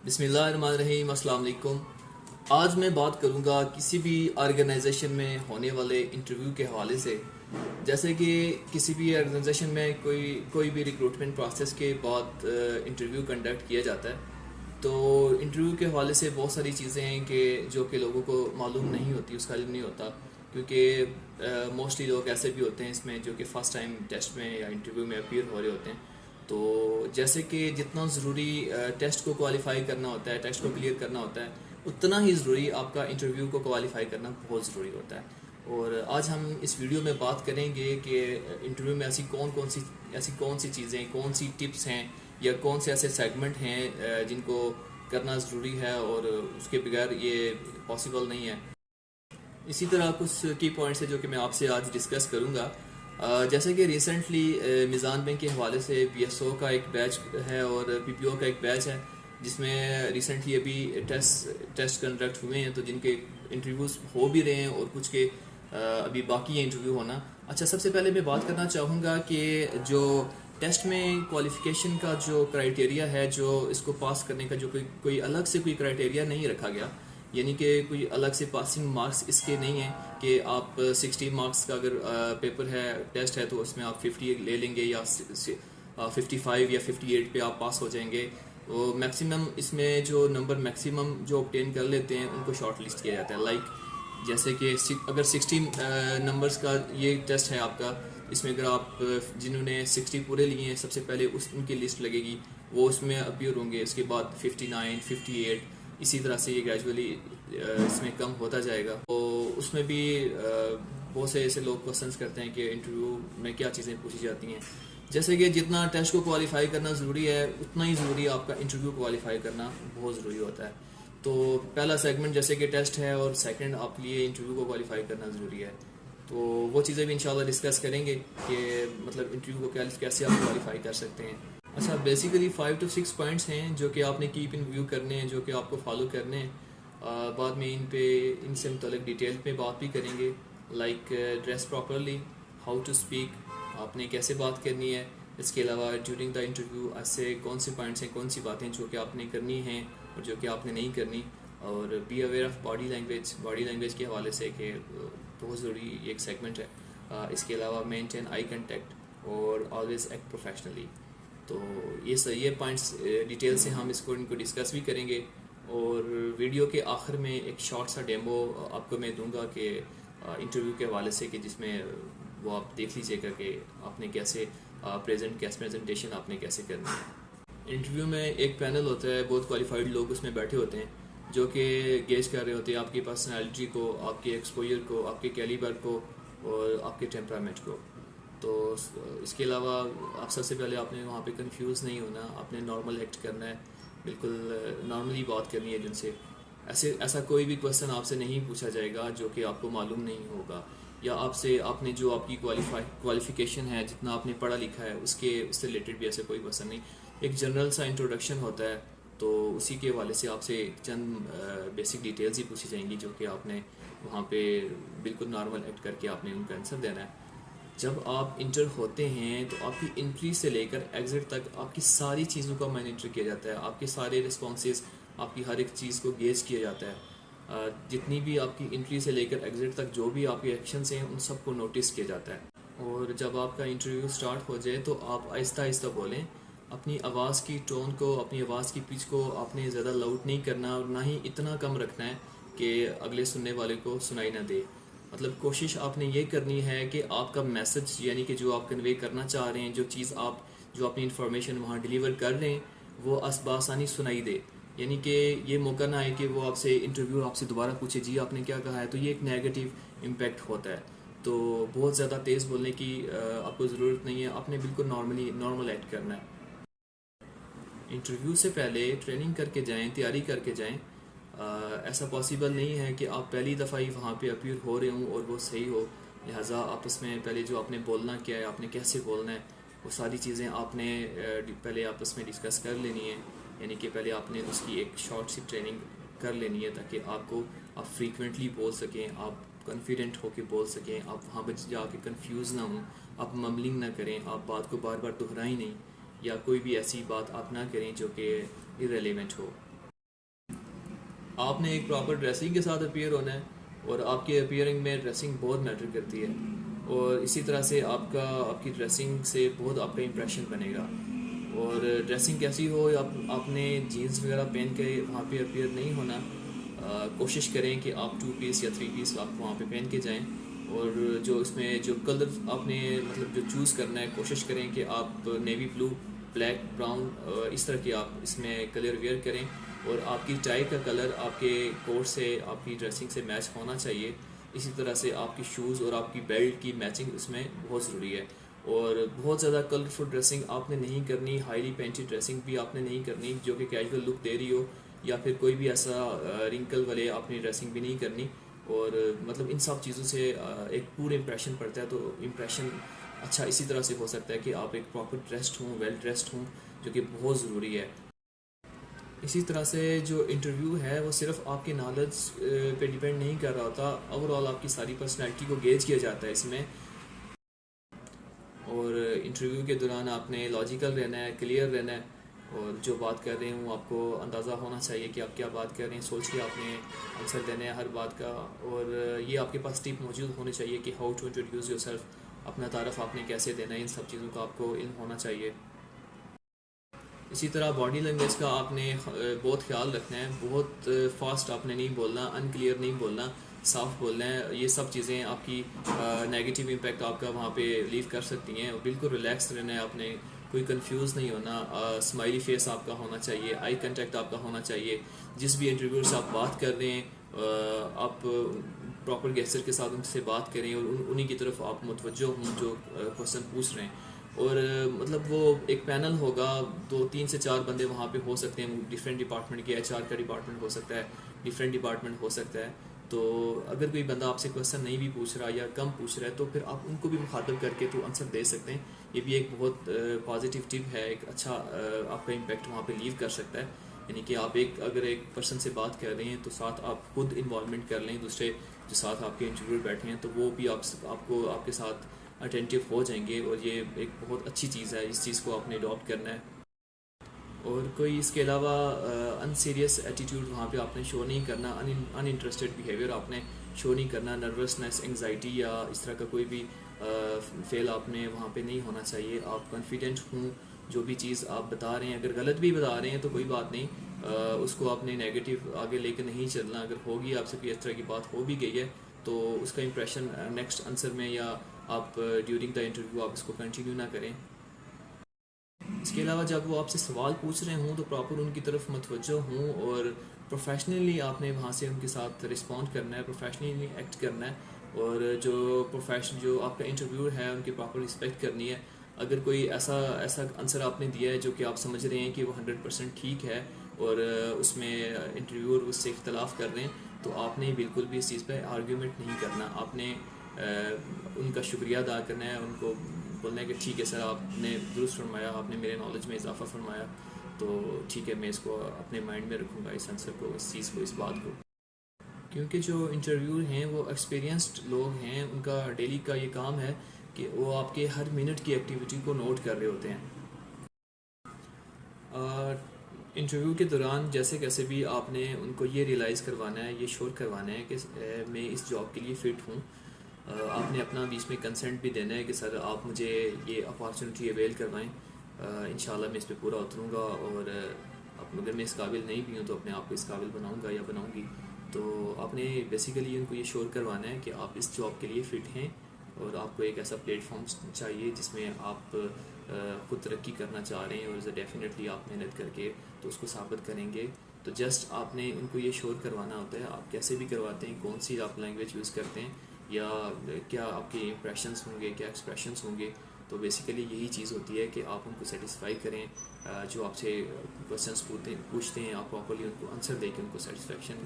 بسم اللہ الرحمن الرحیم، السلام علیکم۔ آج میں بات کروں گا کسی بھی آرگنائزیشن میں ہونے والے انٹرویو کے حوالے سے۔ جیسے کہ کسی بھی آرگنائزیشن میں کوئی بھی ریکروٹمنٹ پروسیس کے بعد انٹرویو کنڈکٹ کیا جاتا ہے، تو انٹرویو کے حوالے سے بہت ساری چیزیں ہیں جو کہ لوگوں کو معلوم نہیں ہوتی، اس کا علم نہیں ہوتا، کیونکہ موسٹلی لوگ ایسے بھی ہوتے ہیں اس میں جو کہ فرسٹ ٹائم ٹیسٹ میں یا انٹرویو میں اپیئر ہو رہے ہوتے ہیں۔ تو جیسے کہ جتنا ضروری ٹیسٹ کو کوالیفائی کرنا ہوتا ہے، ٹیسٹ کو کلیئر کرنا ہوتا ہے، اتنا ہی ضروری آپ کا انٹرویو کو کوالیفائی کرنا بہت ضروری ہوتا ہے۔ اور آج ہم اس ویڈیو میں بات کریں گے کہ انٹرویو میں ایسی کون سی چیزیں، کون سی ٹپس ہیں یا کون سے ایسے سیگمنٹ ہیں جن کو کرنا ضروری ہے اور اس کے بغیر یہ پاسبل نہیں ہے۔ اسی طرح کچھ کی پوائنٹس ہیں جو کہ میں آپ سے آج ڈسکس کروں گا۔ جیسے کہ ریسنٹلی میزان بینک کے حوالے سے پی ایس او کا ایک بیچ ہے اور پی پی او کا ایک بیچ ہے، جس میں ریسنٹلی ابھی ٹیسٹ کنڈکٹ ہوئے ہیں، تو جن کے انٹرویوز ہو بھی رہے ہیں اور کچھ کے ابھی باقی ہے انٹرویو ہونا۔ اچھا، سب سے پہلے میں بات کرنا چاہوں گا کہ جو ٹیسٹ میں کوالیفیکیشن کا جو کرائٹیریا ہے، جو اس کو پاس کرنے کا جو کوئی الگ سے کوئی کرائٹیریا نہیں رکھا گیا، یعنی کہ کوئی الگ سے پاسنگ مارکس اس کے نہیں ہیں کہ آپ 60 مارکس کا اگر پیپر ہے، ٹیسٹ ہے، تو اس میں آپ 50 لے لیں گے یا 55 یا 58 پہ آپ پاس ہو جائیں گے۔ وہ میکسیمم اس میں جو نمبر میکسیمم جو obtain کر لیتے ہیں ان کو شارٹ لسٹ کیا جاتا ہے۔ جیسے کہ اگر 60 نمبرز کا یہ ٹیسٹ ہے آپ کا، اس میں اگر آپ جنہوں نے 60 پورے لیے ہیں، سب سے پہلے ان کی لسٹ لگے گی، وہ اس میں اپیئر ہوں گے۔ اس کے بعد 59 58 اسی طرح سے یہ گریجولی اس میں کم ہوتا جائے گا۔ تو اس میں بھی بہت سے ایسے لوگ کوسچنس کرتے ہیں کہ انٹرویو میں کیا چیزیں پوچھی جاتی ہیں۔ جیسے کہ جتنا ٹیسٹ کو کوالیفائی کرنا ضروری ہے، اتنا ہی ضروری آپ کا انٹرویو کوالیفائی کرنا بہت ضروری ہوتا ہے۔ تو پہلا سیگمنٹ جیسے کہ ٹیسٹ ہے، اور سیکنڈ آپ کے لیے انٹرویو کو کوالیفائی کرنا ضروری ہے۔ تو وہ چیزیں بھی انشاءاللہ ڈسکس کریں گے کہ مطلب انٹرویو کو کیسے آپ کوالیفائی کر سکتے ہیں۔ اچھا، بیسیکلی 5 to 6 پوائنٹس ہیں جو کہ آپ نے کیپ ان ویو کرنے ہیں، جو کہ آپ کو فالو کرنے ہیں۔ بعد میں ان سے متعلق ڈیٹیل پہ بات بھی کریں گے، like dress properly, how to speak, آپ نے کیسے بات کرنی ہے۔ اس کے علاوہ ڈیورنگ دا انٹرویو ایسے کون سے پوائنٹس ہیں، کون سی باتیں جو کہ آپ نے کرنی ہیں اور جو کہ آپ نے نہیں کرنی۔ اور be aware of body language کے حوالے سے کہ بہت ضروری ایک سیگمنٹ ہے۔ اس کے علاوہ مینٹین آئی کنٹیکٹ اور آلویز ایکٹ پروفیشنلی۔ تو یہ پوائنٹس ڈیٹیل سے ہم ان کو ڈسکس بھی کریں گے، اور ویڈیو کے آخر میں ایک شارٹ سا ڈیمو آپ کو میں دوں گا کہ انٹرویو کے حوالے سے، کہ جس میں وہ آپ دیکھ لیجیے گا کہ آپ نے کیسے پریزنٹیشن آپ نے کیسے کرنی ہے۔ انٹرویو میں ایک پینل ہوتا ہے، بہت کوالیفائڈ لوگ اس میں بیٹھے ہوتے ہیں، جو کہ گیج کر رہے ہوتے ہیں آپ کی پرسنالٹی کو، آپ کے ایکسپوجر کو، آپ کے کیلیبر کو اور آپ کے ٹیمپرامنٹ کو۔ تو اس کے علاوہ آپ سب سے پہلے آپ نے وہاں پہ کنفیوز نہیں ہونا، آپ نے نارمل ایکٹ کرنا ہے، بالکل نارملی بات کرنی ہے جن سے۔ ایسا کوئی بھی کویسچن آپ سے نہیں پوچھا جائے گا جو کہ آپ کو معلوم نہیں ہوگا، یا آپ نے جو آپ کی کوالیفیکیشن ہے، جتنا آپ نے پڑھا لکھا ہے، اس سے ریلیٹڈ بھی ایسا کوئی کویسچن نہیں۔ ایک جنرل سا انٹروڈکشن ہوتا ہے، تو اسی کے حوالے سے آپ سے چند بیسک ڈیٹیلز ہی پوچھی جائیں گی، جو کہ آپ نے وہاں پہ بالکل نارمل ایکٹ کر کے آپ نے ان کا آنسر دینا ہے۔ جب آپ انٹر ہوتے ہیں تو آپ کی انٹری سے لے کر ایگزٹ تک آپ کی ساری چیزوں کا مانیٹر کیا جاتا ہے، آپ کے سارے رسپانسز، آپ کی ہر ایک چیز کو گیج کیا جاتا ہے۔ جتنی بھی آپ کی انٹری سے لے کر ایگزٹ تک جو بھی آپ کے ایکشنز ہیں، ان سب کو نوٹس کیا جاتا ہے۔ اور جب آپ کا انٹرویو سٹارٹ ہو جائے تو آپ آہستہ آہستہ بولیں، اپنی آواز کی ٹون کو، اپنی آواز کی پچ کو آپ نے زیادہ لاؤڈ نہیں کرنا، اور نہ ہی اتنا کم رکھنا ہے کہ اگلے سننے والے کو سنائی نہ دے۔ مطلب کوشش آپ نے یہ کرنی ہے کہ آپ کا میسج، یعنی کہ جو آپ کنوے کرنا چاہ رہے ہیں، جو اپنی انفارمیشن وہاں ڈیلیور کر رہے ہیں، وہ بآسانی سنائی دے۔ یعنی کہ یہ موقع نہ آئے کہ وہ انٹرویو آپ سے دوبارہ پوچھے، جی آپ نے کیا کہا ہے، تو یہ ایک نیگیٹو امپیکٹ ہوتا ہے۔ تو بہت زیادہ تیز بولنے کی آپ کو ضرورت نہیں ہے، آپ نے بالکل نارمل ایکٹ کرنا ہے۔ انٹرویو سے پہلے ٹریننگ کر کے جائیں، تیاری کر کے جائیں۔ ایسا پاسبل نہیں ہے کہ آپ پہلی دفعہ ہی وہاں پہ اپیئر ہو رہے ہوں اور وہ صحیح ہو، لہٰذا آپس میں پہلے جو آپ نے بولنا کیا ہے، آپ نے کیسے بولنا ہے، وہ ساری چیزیں آپ نے پہلے آپس میں ڈسکس کر لینی ہے۔ یعنی کہ پہلے آپ نے اس کی ایک شارٹ سی ٹریننگ کر لینی ہے، تاکہ آپ فریکوینٹلی بول سکیں، آپ کانفیڈنٹ ہو کے بول سکیں، آپ وہاں پہ جا کے کنفیوز نہ ہوں، آپ مملنگ نہ کریں، آپ بات کو بار بار دہرائیں نہیں، یا کوئی بھی ایسی بات آپ نہ کریں جو کہ ارریلیونٹ ہو۔ آپ نے ایک پراپر ڈریسنگ کے ساتھ اپیئر ہونا ہے، اور آپ کے اپیئرنگ میں ڈریسنگ بہت میٹر کرتی ہے، اور اسی طرح سے آپ کی ڈریسنگ سے بہت آپ کا امپریشن بنے گا. اور ڈریسنگ کیسی ہو، آپ نے جینس وغیرہ پہن کے وہاں پہ اپیئر نہیں ہونا. کوشش کریں کہ آپ 2 پیس یا 3 پیس آپ وہاں پہ پہن کے جائیں، اور جو اس میں جو کلر آپ نے مطلب جو چوز کرنا ہے، کوشش کریں کہ آپ نیوی بلو، بلیک، براؤن اس طرح کی آپ اس میں کلر ویئر کریں، اور آپ کی ٹائی کا کلر آپ کے کوٹ سے، آپ کی ڈریسنگ سے میچ ہونا چاہیے. اسی طرح سے آپ کی شوز اور آپ کی بیلٹ کی میچنگ اس میں بہت ضروری ہے. اور بہت زیادہ کلرفل ڈریسنگ آپ نے نہیں کرنی، ہائیلی پینٹڈ ڈریسنگ بھی آپ نے نہیں کرنی جو کہ کیجول لک دے رہی ہو، یا پھر کوئی بھی ایسا رنکل والے آپ نے ڈریسنگ بھی نہیں کرنی. اور مطلب ان سب چیزوں سے ایک پورا امپریشن پڑتا ہے. تو امپریشن اچھا اسی طرح سے ہو سکتا ہے کہ آپ ایک پراپر ڈریسڈ ہوں، ویل ڈریسڈ ہوں، جو کہ بہت ضروری ہے. اسی طرح سے جو انٹرویو ہے وہ صرف آپ کی نالج پہ ڈیپینڈ نہیں کر رہا ہوتا، اوور آل آپ کی ساری پرسنالٹی کو گیج کیا جاتا ہے اس میں. اور انٹرویو کے دوران آپ نے لاجیکل رہنا ہے، کلیئر رہنا ہے، اور جو بات کر رہے ہوں آپ کو اندازہ ہونا چاہیے کہ آپ کیا بات کر رہے ہیں، سوچ کے آپ نے آنسر دینا ہے ہر بات کا. اور یہ آپ کے پاس ٹپ موجود ہونے چاہیے کہ how to introduce yourself, اپنا تعارف آپ نے کیسے دینا ہے، ان سب چیزوں کا آپ کو علم ہونا چاہیے. اسی طرح باڈی لینگویج کا آپ نے بہت خیال رکھنا ہے. بہت فاسٹ آپ نے نہیں بولنا، ان کلیئر نہیں بولنا، صاف بولنا ہے. یہ سب چیزیں آپ کی نیگیٹو امپیکٹ آپ کا وہاں پہ لیو کر سکتی ہیں. بالکل ریلیکس رہنا ہے آپ نے، کوئی کنفیوز نہیں ہونا. اسمائلی فیس آپ کا ہونا چاہیے، آئی کنٹیکٹ آپ کا ہونا چاہیے. جس بھی انٹرویور سے آپ بات کر رہے ہیں آپ پراپر گیسچر کے ساتھ ان سے بات کریں، اور انہی کی طرف آپ متوجہ ہوں جو کوشچن پوچھ رہے ہیں. اور مطلب وہ ایک پینل ہوگا، 2 3 سے 4 بندے وہاں پہ ہو سکتے ہیں ڈفرینٹ ڈپارٹمنٹ کے. HR کا ڈپارٹمنٹ ہو سکتا ہے، ڈفرینٹ ڈپارٹمنٹ ہو سکتا ہے. تو اگر کوئی بندہ آپ سے کویشچن نہیں بھی پوچھ رہا یا کم پوچھ رہا ہے تو پھر آپ ان کو بھی مخاطب کر کے تو آنسر دے سکتے ہیں. یہ بھی ایک بہت پازیٹیو ٹپ ہے، ایک اچھا آپ کا امپیکٹ وہاں پہ لیو کر سکتا ہے. یعنی کہ آپ اگر ایک پرسن سے بات کر رہے ہیں تو ساتھ آپ خود انوالومنٹ کر لیں. دوسرے جو ساتھ آپ کے انٹرویور بیٹھے ہیں تو وہ بھی آپ کو آپ کے ساتھ اٹینٹیو ہو جائیں گے. اور یہ ایک بہت اچھی چیز ہے، اس چیز کو آپ نے اڈاپٹ کرنا ہے. اور کوئی اس کے علاوہ ان سیریس ایٹیٹیوڈ وہاں پہ آپ نے شو نہیں کرنا، ان انٹرسٹڈ بیہیویئر آپ نے شو نہیں کرنا. نروسنس، انگزائٹی یا اس طرح کا کوئی بھی فیل آپ نے وہاں پہ نہیں ہونا چاہیے. آپ کانفیڈنٹ ہوں، جو بھی چیز آپ بتا رہے ہیں اگر غلط بھی بتا رہے ہیں تو کوئی بات نہیں، اس کو آپ نے نیگیٹو آگے لے کے نہیں چلنا. اگر ہوگی آپ سے کوئی اس طرح کی بات ہو بھی گئی ہے تو اس کا امپریشن نیکسٹ آنسر میں یا آپ ڈیورنگ دا انٹرویو آپ اس کو کنٹینیو نہ کریں. اس کے علاوہ جب وہ آپ سے سوال پوچھ رہے ہوں تو پراپر ان کی طرف متوجہ ہوں، اور پروفیشنلی آپ نے وہاں سے ان کے ساتھ رسپونڈ کرنا ہے، پروفیشنلی ایکٹ کرنا ہے. اور جو آپ کا انٹرویو ہے ان کی پراپر رسپیکٹ کرنی ہے. اگر کوئی ایسا آنسر آپ نے دیا ہے جو کہ آپ سمجھ رہے ہیں کہ وہ 100% ٹھیک ہے اور اس میں انٹرویور اس سے اختلاف کر رہے ہیں تو آپ نے بالکل بھی اس چیز پہ آرگیومنٹ نہیں کرنا. آپ نے ان کا شکریہ ادا کرنا ہے، ان کو بولنا ہے کہ ٹھیک ہے سر، آپ نے درست فرمایا، آپ نے میرے نالج میں اضافہ فرمایا، تو ٹھیک ہے میں اس کو اپنے مائنڈ میں رکھوں گا، اس آنسر کو، اس چیز کو، اس بات کو. کیونکہ جو انٹرویو ہیں وہ ایکسپیرینسڈ لوگ ہیں، ان کا ڈیلی کا یہ کام ہے کہ وہ آپ کے ہر منٹ کی ایکٹیویٹی کو نوٹ کر رہے ہوتے ہیں. انٹرویو کے دوران جیسے کیسے بھی آپ نے ان کو یہ ریئلائز کروانا ہے، یہ شور کروانا ہے کہ میں اس جاب کے لیے فٹ ہوں. آپ نے اپنا بیچ میں کنسنٹ بھی دینا ہے کہ سر آپ مجھے یہ اپارچونیٹی اویل کروائیں، انشاءاللہ میں اس پہ پورا اتروں گا، اور اگر میں اس قابل نہیں بھی ہوں تو اپنے آپ کو اس قابل بناؤں گا یا بناؤں گی. تو آپ نے بیسیکلی ان کو یہ شور کروانا ہے کہ آپ اس جاب کے لیے فٹ ہیں، اور آپ کو ایک ایسا پلیٹ فارم چاہیے جس میں آپ خود ترقی کرنا چاہ رہے ہیں، اور ڈیفینیٹلی آپ محنت کر کے تو اس کو ثابت کریں گے. تو جسٹ آپ نے ان کو یہ شور کروانا ہوتا ہے. آپ کیسے بھی کرواتے ہیں، کون سی آپ لینگویج یوز کرتے ہیں، یا کیا آپ کے امپریشنس ہوں گے، کیا ایکسپریشنس ہوں گے، تو بیسیکلی یہی چیز ہوتی ہے کہ آپ ان کو سیٹسفائی کریں. جو آپ سے کویشچنس پوچھتے ہیں آپ پراپرلی ان کو آنسر دے کے ان کو سیٹسفیکشن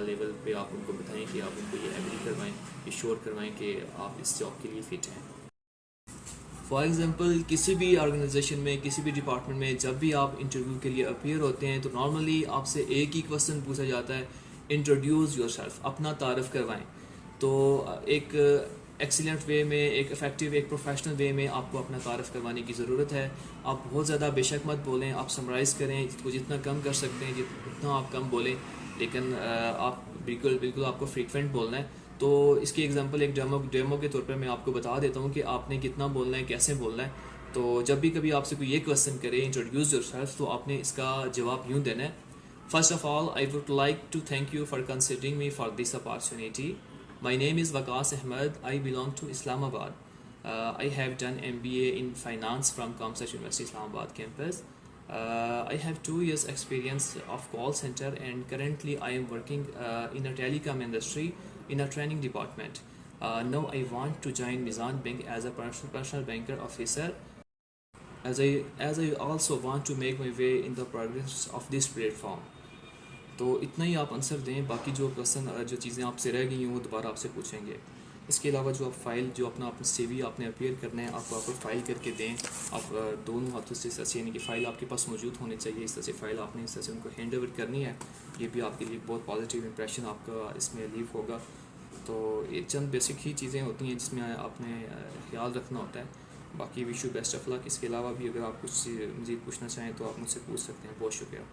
لیول پہ آپ ان کو بتائیں کہ آپ ان کو یہ ایگری کروائیں، یہ شور کروائیں کہ آپ اس جاب کے لیے فٹ ہیں. فار ایگزامپل کسی بھی آرگنائزیشن میں، کسی بھی ڈپارٹمنٹ میں جب بھی آپ انٹرویو کے لیے اپیئر ہوتے ہیں تو نارملی آپ سے ایک ہی کویشچن پوچھا جاتا ہے، انٹروڈیوس یور سیلف، اپنا تعارف کروائیں. تو ایک ایکسیلنٹ وے میں، ایک افیکٹو، ایک پروفیشنل وے میں آپ کو اپنا تعارف کروانے کی ضرورت ہے. آپ بہت زیادہ بے شک مت بولیں، آپ سمرائز کریں، اس کو جتنا کم کر سکتے ہیں اتنا آپ کم بولیں، لیکن آپ بالکل آپ کو فریکوینٹ بولنا ہے. تو اس کی ایگزامپل ایک ڈیمو کے طور پہ میں آپ کو بتا دیتا ہوں کہ آپ نے کتنا بولنا ہے، کیسے بولنا ہے. تو جب بھی کبھی آپ سے کوئی یہ کویسچن کرے انٹروڈیوس یور سیلف، تو آپ نے اس کا جواب یوں دینا ہے: first of all I would like to thank you for considering me for this opportunity. My name is Waqas Ahmed. I belong to Islamabad. I have done MBA in finance from Kamsat University Islamabad campus. I have 2 years experience of call center, and currently I am working in a telecom industry in a training department. Now I want to join Mizan Bank as a personal banker officer, as I also want to make my way in the progress of this platform. تو اتنا ہی آپ answer دیں، باقی جو question جو چیزیں آپ سے رہ گئی ہیں وہ دوبارہ آپ سے پوچھیں گے. اس کے علاوہ جو آپ فائل، جو اپنا سی وی آپ نے اپیئر کرنا ہے، آپ پراپر فائل کر کے دیں. آپ دونوں ہاتھوں سے اس طرح سے، یعنی کہ فائل آپ کے پاس موجود ہونے چاہیے، اس طرح سے فائل آپ نے اس طرح سے ان کو ہینڈ اوور کرنی ہے. یہ بھی آپ کے لیے بہت پازیٹیو امپریشن آپ کا اس میں لیو ہوگا. تو یہ چند بیسک ہی چیزیں ہوتی ہیں جس میں آپ نے خیال رکھنا ہوتا ہے. باقی وش یو بیسٹ آف لک. اس کے علاوہ بھی اگر آپ کچھ مزید پوچھنا چاہیں تو آپ مجھ سے پوچھ سکتے ہیں. بہت شکریہ.